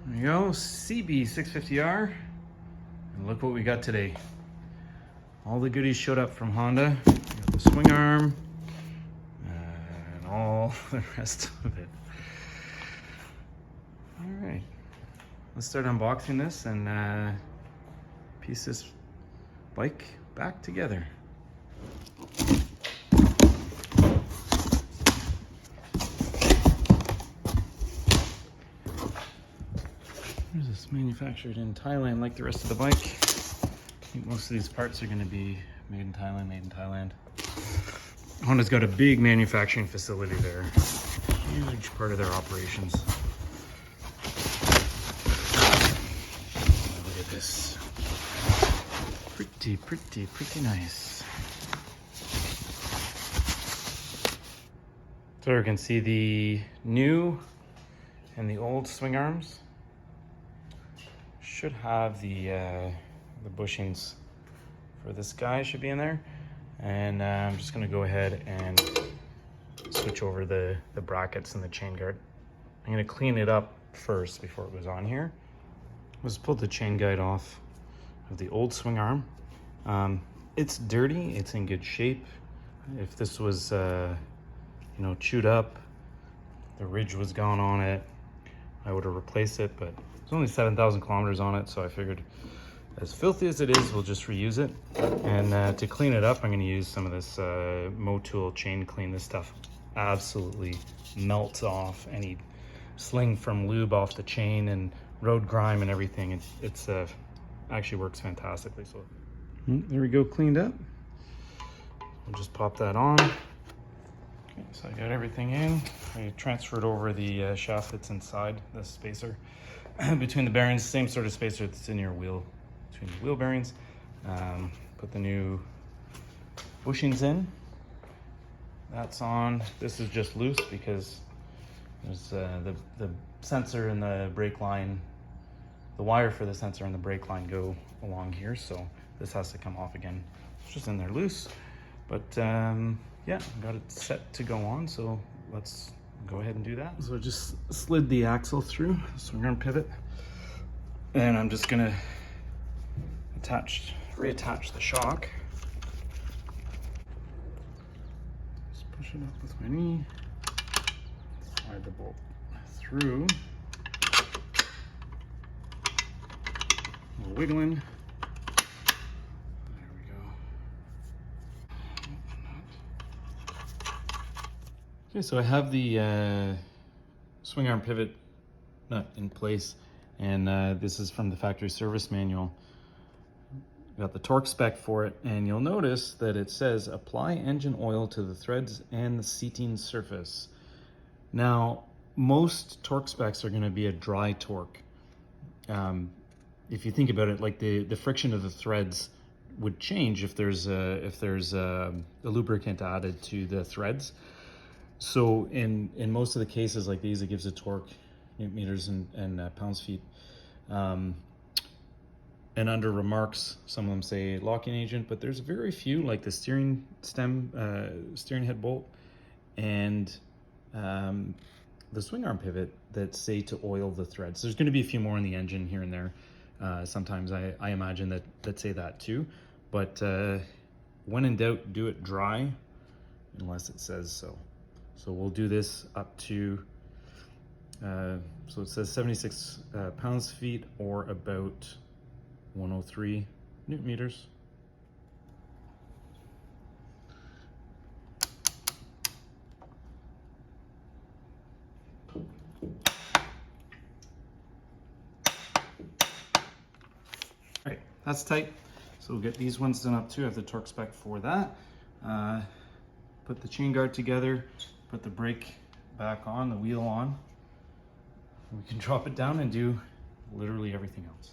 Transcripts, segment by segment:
There you go, CB650R. And look what we got today. All the goodies showed up from Honda. We got the swing arm and all the rest of it. All right, let's start unboxing this and piece this bike back together. This is manufactured in Thailand like the rest of the bike. I think most of these parts are going to be made in Thailand, Honda's got a big manufacturing facility there. Huge part of their operations. Look at this. Pretty nice. So you can see the new and the old swing arms. Should have the bushings for this guy should be in there, and I'm just going to go ahead and switch over the brackets and the chain guard. I'm going to clean it up first before it goes on here. Let's pull the chain guide off of the old swing arm. It's dirty, it's in good shape. If this was chewed up, the ridge was gone on it, I would have replaced it, but there's only 7,000 kilometers on it, so I figured as filthy as it is, we'll just reuse it. And to clean it up, I'm going to use some of this Motul chain clean. This stuff absolutely melts off any sling from lube off the chain and road grime and everything. It's actually works fantastically. So there we go, cleaned up. We'll just pop that on. Okay, so I got everything in. I transferred over the shaft that's inside the spacer between the bearings, same sort of spacer that's in your wheel, between the wheel bearings. Put the new bushings in. That's on. This is just loose because there's the sensor and the brake line, the wire for the sensor and the brake line go along here, so this has to come off again. It's just in there loose, but yeah, got it set to go on, so let's go ahead and do that. So I just slid the axle through, swing arm pivot, and I'm just gonna reattach the shock. Just push it up with my knee, slide the bolt through, a little wiggling. There we go. Okay, so I have the swing arm pivot nut in place, and this is from the factory service manual. Got the torque spec for it, and you'll notice that it says apply engine oil to the threads and the seating surface. Now, most torque specs are going to be a dry torque. If you think about it, like the friction of the threads would change if there's a lubricant added to the threads. So in most of the cases like these, it gives a torque, newton meters and pounds feet. And under remarks, some of them say locking agent, but there's very few, like the steering head bolt and the swing arm pivot, that say to oil the threads. There's going to be a few more in the engine here and there. Sometimes I imagine that say that too, but when in doubt, do it dry unless it says so. So we'll do this up to, so it says 76 pounds feet, or about 103 newton meters. Right, that's tight. So we'll get these ones done up too. I have the torque spec for that. Put the chain guard together, put the brake back on, the wheel on. We can drop it down and do literally everything else.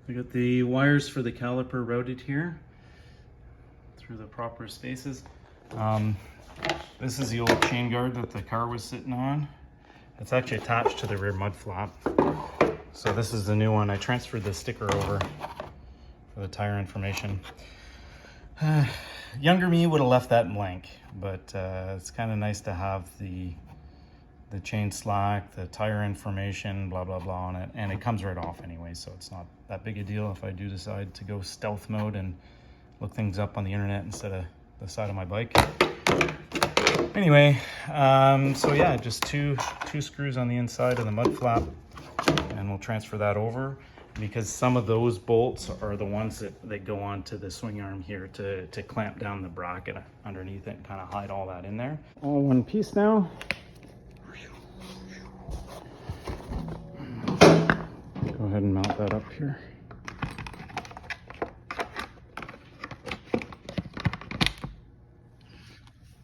I got the wires for the caliper routed here through the proper spaces. This is the old chain guard that the car was sitting on. It's actually attached to the rear mud flap. So this is the new one. I transferred the sticker over for the tire information. Younger me would have left that blank, but it's kind of nice to have the chain slack, the tire information, blah, blah, blah on it. And it comes right off anyway, so it's not that big a deal if I do decide to go stealth mode and look things up on the internet instead of the side of my bike. Anyway, so yeah, just two screws on the inside of the mud flap, and we'll transfer that over because some of those bolts are the ones that go onto the swing arm here to clamp down the bracket underneath it and kind of hide all that in there. All one piece now. Go ahead and mount that up here.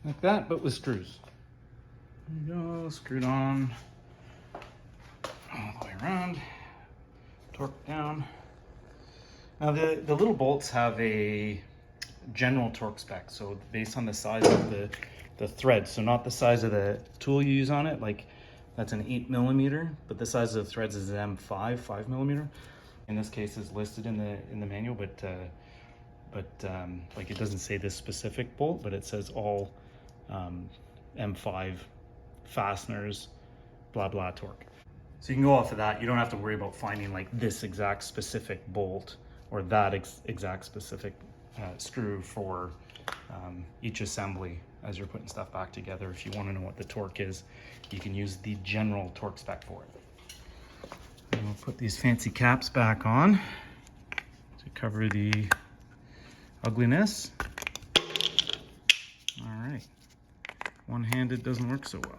Like that, but with screws. There you go, screwed on all the way around, torque down. Now the little bolts have a general torque spec, so based on the size of the thread, so not the size of the tool you use on it, like that's an 8mm, but the size of the threads is an M5, 5mm. In this case, is listed in the manual, but like it doesn't say this specific bolt, but it says all M5 fasteners, blah blah torque. So you can go off of that. You don't have to worry about finding like this exact specific bolt or that exact specific screw for each assembly as you're putting stuff back together. If you want to know what the torque is, you can use the general torque spec for it. And we'll put these fancy caps back on to cover the ugliness. All right. One-handed doesn't work so well.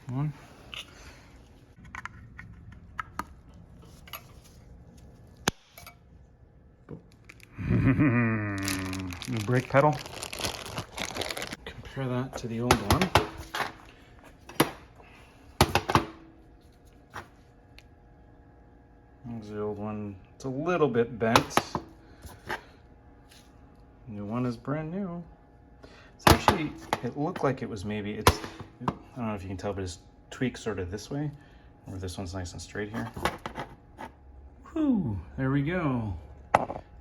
One. New brake pedal. Compare that to the old one. There's the old one. It's a little bit bent. New one is brand new. It's actually, it looked like it was maybe, I don't know if you can tell, but it's tweaked sort of this way, or this one's nice and straight here. Whew, there we go.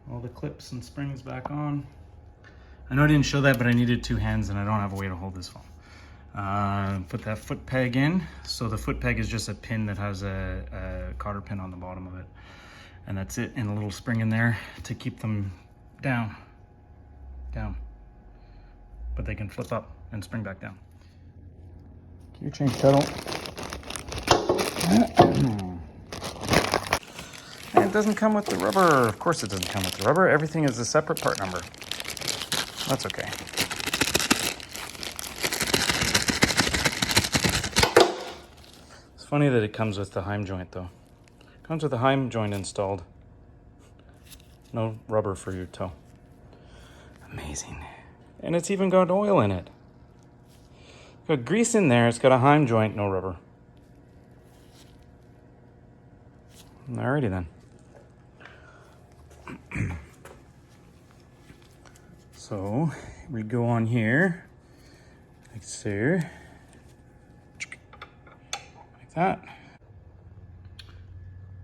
All the clips and springs back on. I know I didn't show that, but I needed two hands and I don't have a way to hold this phone. Put that foot peg in. So the foot peg is just a pin that has a cotter pin on the bottom of it. And that's it, and a little spring in there to keep them down. But they can flip up and spring back down. Gear change pedal. And it doesn't come with the rubber. Of course it doesn't come with the rubber. Everything is a separate part number. That's okay. It's funny that it comes with the Heim joint though. It comes with the Heim joint installed. No rubber for your toe. Amazing. And it's even got oil in it. Got grease in there. It's got a Heim joint, no rubber. Alrighty then. So we go on here, like so, like that.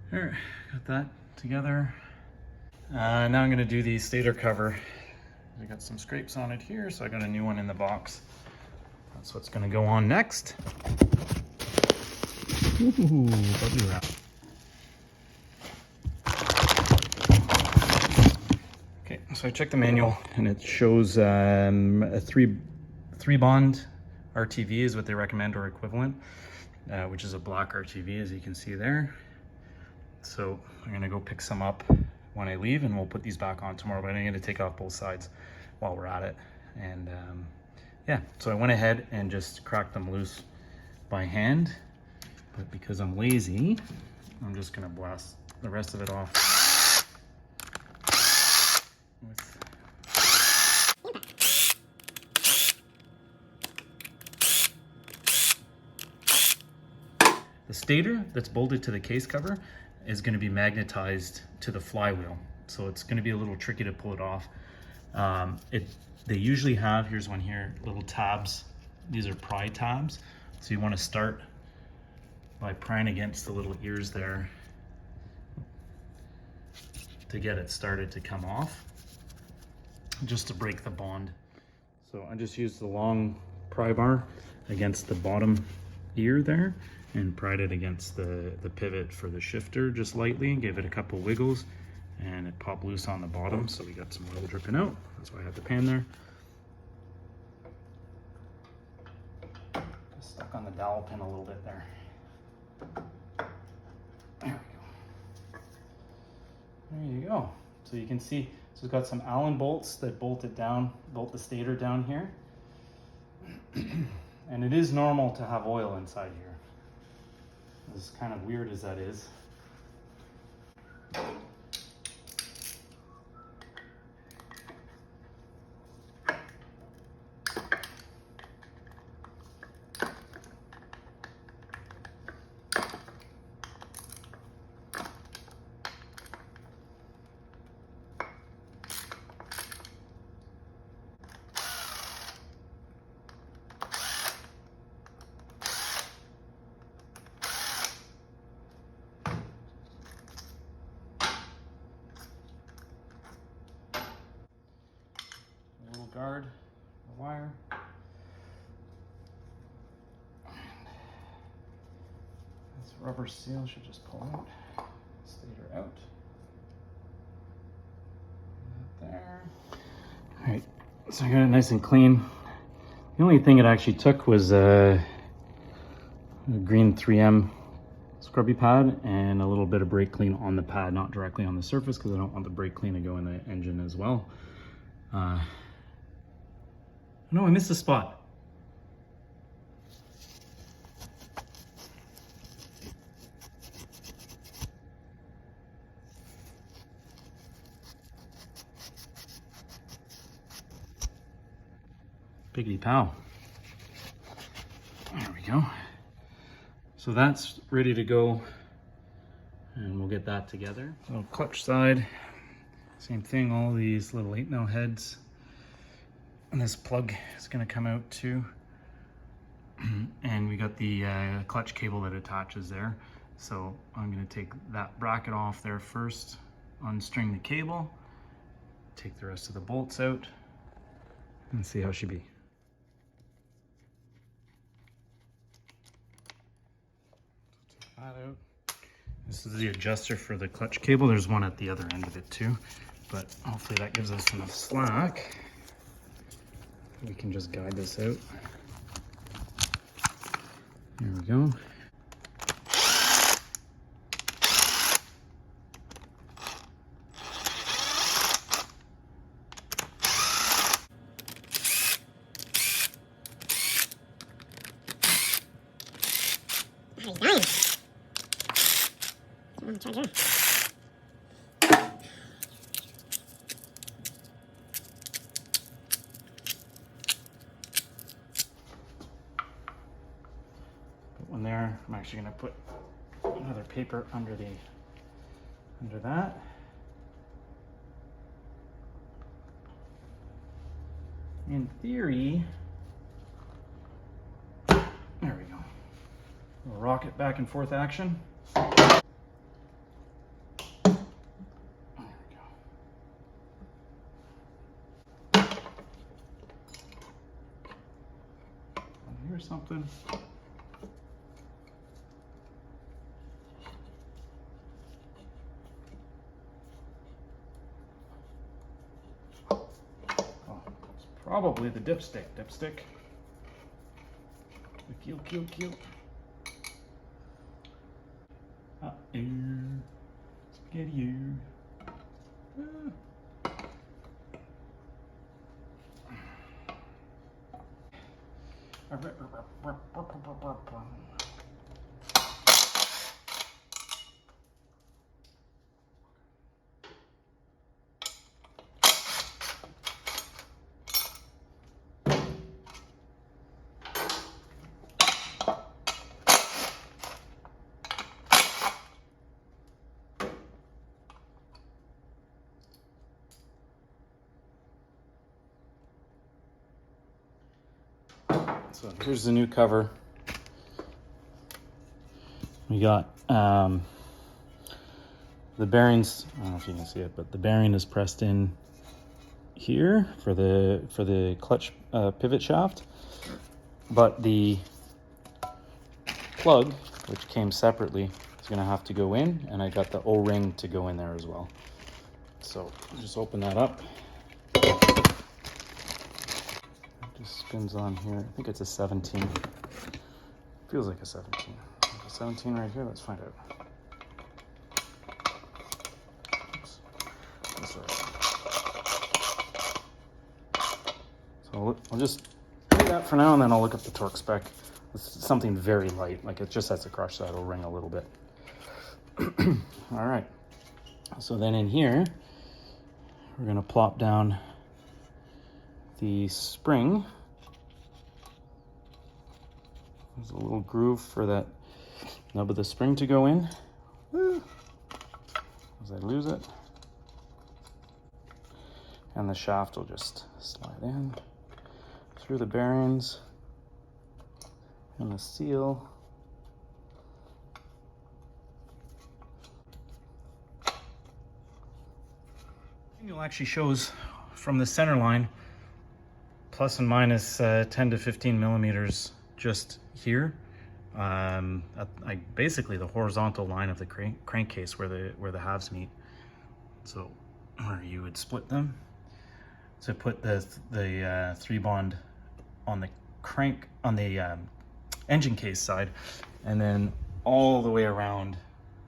There, got that together. Now I'm gonna do the stator cover. I got some scrapes on it here, so I got a new one in the box. That's what's gonna go on next. Ooh, bubble wrap. Okay, so I checked the manual and it shows a three bond RTV is what they recommend, or equivalent, which is a black RTV, as you can see there. So I'm gonna go pick some up when I leave, and we'll put these back on tomorrow, but I'm gonna take off both sides while we're at it. And yeah, so I went ahead and just cracked them loose by hand, but because I'm lazy, I'm just gonna blast the rest of it off with the stator that's bolted to the case cover is going to be magnetized to the flywheel, so it's going to be a little tricky to pull it off. They usually have, here's one here, little tabs. These are pry tabs So you want to start by prying against the little ears there to get it started to come off, just to break the bond. So I just used the long pry bar against the bottom ear there and pried it against the pivot for the shifter just lightly and gave it a couple wiggles, and it popped loose on the bottom, so we got some oil dripping out. That's why I had the pan there. Just stuck on the dowel pin a little bit there. There we go. There you go. So you can see, so it's got some Allen bolts that bolt the stator down here. And it is normal to have oil inside here. As kind of weird as that is. Guard the wire. This rubber seal should just pull out. Stator out. There. All right, so I got it nice and clean. The only thing it actually took was a green 3M scrubby pad and a little bit of brake clean on the pad, not directly on the surface, because I don't want the brake clean to go in the engine as well. No, I missed a spot. Biggity pow. There we go. So that's ready to go, and we'll get that together. So clutch side, same thing, all these little 8mm heads. And this plug is going to come out too. And we got the clutch cable that attaches there. So I'm going to take that bracket off there first, unstring the cable, take the rest of the bolts out, and see how she be. Take that out. This is the adjuster for the clutch cable. There's one at the other end of it too, but hopefully that gives us enough slack. We can just guide this out. There we go. How are you dying? Come on, charger. One there. I'm actually going to put another paper under that. In theory, there we go. We'll rocket back and forth action. There we go. Here's something. Probably the dipstick. Cute. Spaghetti. So here's the new cover. We got the bearings. I don't know if you can see it, but the bearing is pressed in here for the clutch pivot shaft, but the plug, which came separately, is going to have to go in, and I got the O-ring to go in there as well. So just open that up. It just spins on here. I think it's a 17. Feels like a 17. A 17 right here. Let's find out. Oops. That's all right. So I'll just do that for now, and then I'll look up the torque spec. It's something very light, like it just has to crush that O-ring a little bit. All right. So then in here, we're gonna plop down the spring. There's a little groove for that nub of the spring to go in. Woo. As I lose it. And the shaft will just slide in through the bearings and the seal. Manual actually shows from the center line plus and minus 10 to 15 millimeters just here. Basically the horizontal line of the crankcase where the halves meet. So where you would split them to put the 3-bond on the engine case side, and then all the way around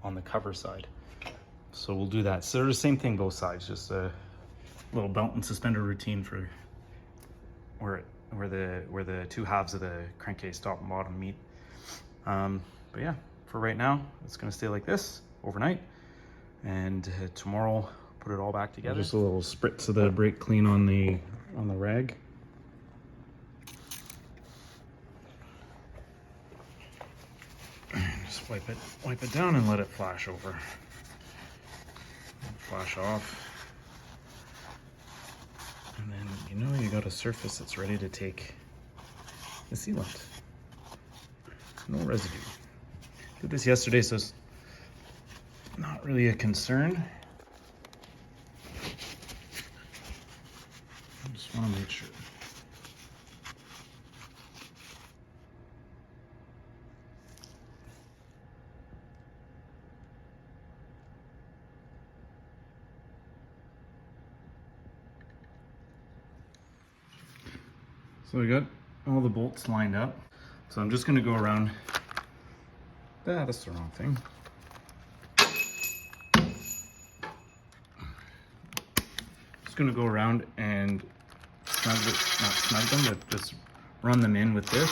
on the cover side. So we'll do that. So they're the same thing both sides, just a little belt and suspender routine for where the two halves of the crankcase top and bottom meet. But yeah, for right now, it's gonna stay like this overnight, and tomorrow put it all back together. Just a little spritz of the brake clean on the rag. Just wipe it down and let it flash over. Flash off. And then you got a surface that's ready to take the sealant. No residue. Did this yesterday, so it's not really a concern. I just want to make sure. So we got all the bolts lined up. So I'm just gonna go around. That's the wrong thing. Just gonna go around and not snug them, but just run them in with this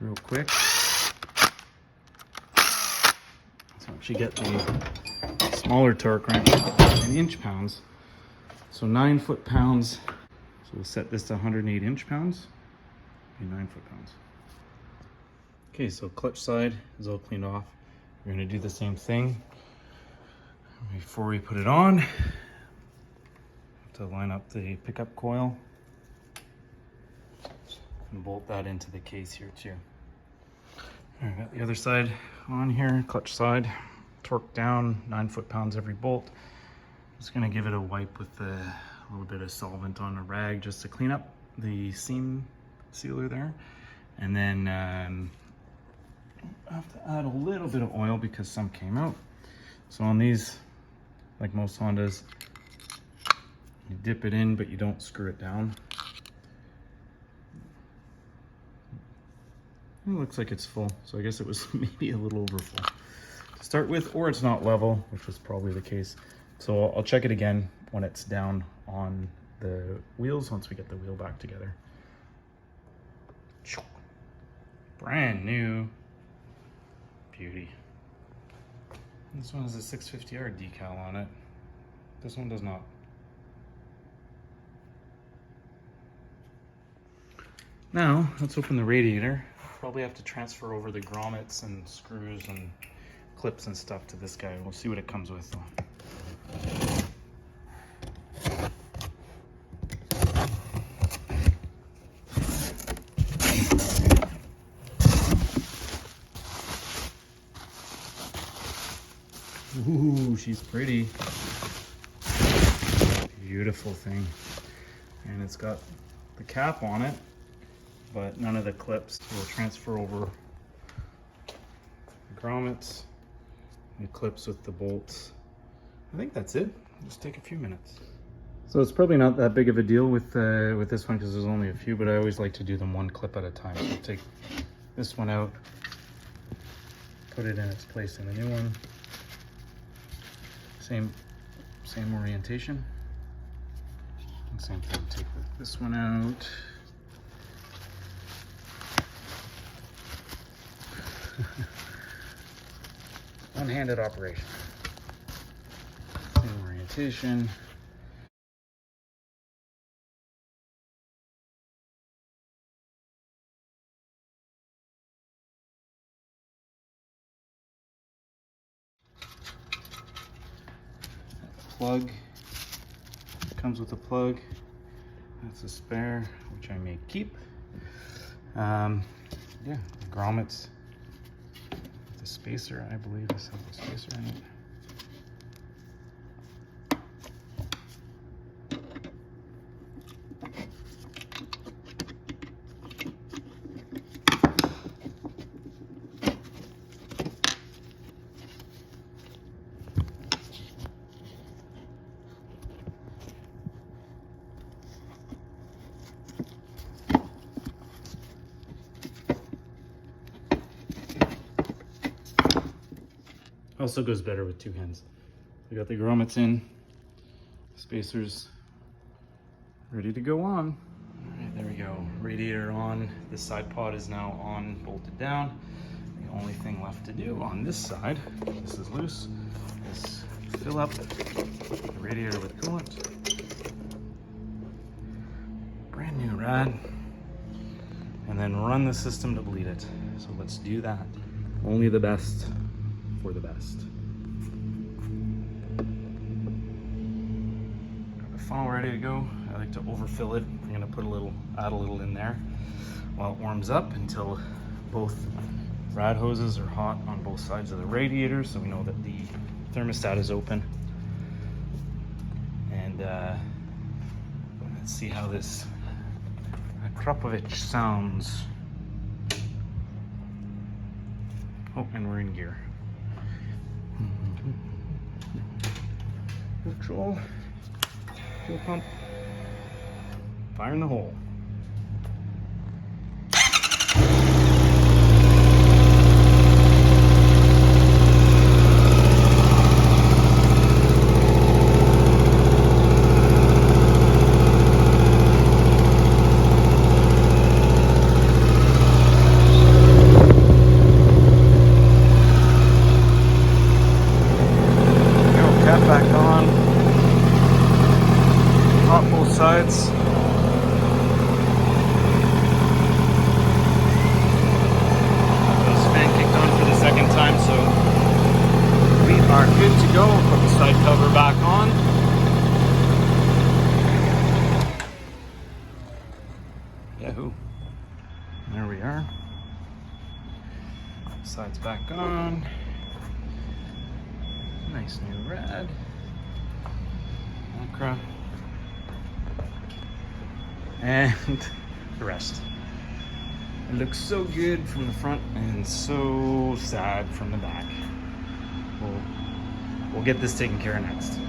real quick. So actually get the smaller torque wrench in inch-pounds. So 9 foot-pounds. So we'll set this to 108 inch-pounds. Be 9 foot-pounds. Okay, so clutch side is all cleaned off. We're gonna do the same thing. Before we put it on, have to line up the pickup coil and bolt that into the case here too. All right, got the other side on here, clutch side, torque down, 9 foot-pounds every bolt. Just gonna give it a wipe with a little bit of solvent on a rag just to clean up the seam sealer there. And then I have to add a little bit of oil because some came out. So on these, like most Hondas, you dip it in, but you don't screw it down. It looks like it's full, so I guess it was maybe a little over full to start with, or it's not level, which was probably the case. So I'll check it again when it's down on the wheels once we get the wheel back together. Brand new beauty. This one has a 650R decal on it. This one does not. Now, let's open the radiator. Probably have to transfer over the grommets and screws and clips and stuff to this guy. We'll see what it comes with though. Ooh, she's pretty. Beautiful thing. And it's got the cap on it, but none of the clips. So we'll transfer over the grommets and clips with the bolts. I think that's it. Just take a few minutes. So it's probably not that big of a deal with this one because there's only a few, but I always like to do them one clip at a time. So take this one out, put it in its place in the new one. Same orientation. And same thing, take this one out. One-handed operation. Same orientation. Plug. Comes with a plug. That's a spare, which I may keep. Yeah, the grommets. The spacer, I believe, is a spacer in it. Also goes better with two hands. We got the grommets in, spacers ready to go on. All right, there we go. Radiator on. This side pod is now on, bolted down. The only thing left to do on this side, this is loose, is fill up the radiator with coolant. Brand new rad. And then run the system to bleed it. So let's do that. Only the best for the best. Got the funnel ready to go. I like to overfill it. I'm gonna add a little in there while it warms up until both rad hoses are hot on both sides of the radiator, so we know that the thermostat is open. And let's see how this Krapovich sounds. Oh, and we're in gear. Control, fuel pump, fire in the hole. Back on. Hot both sides. This fan kicked on for the second time, so we are good to go. Put the side cover back on. Yahoo! There we are. Sides back on. Nice new rad. Acra. And the rest. It looks so good from the front and so sad from the back. We'll get this taken care of next.